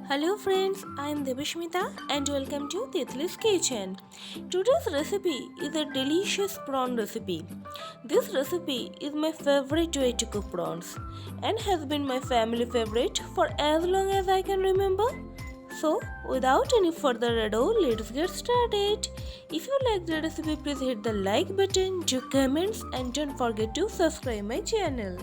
Hello friends, I am Devishmita and welcome to TITLI'S kitchen. Today's recipe is a delicious prawn recipe. This recipe is my favorite way to cook prawns and has been my family favorite for as long as I can remember. So without any further ado, let's get started. If you like the recipe, please hit the like button, do comments and don't forget to subscribe my channel.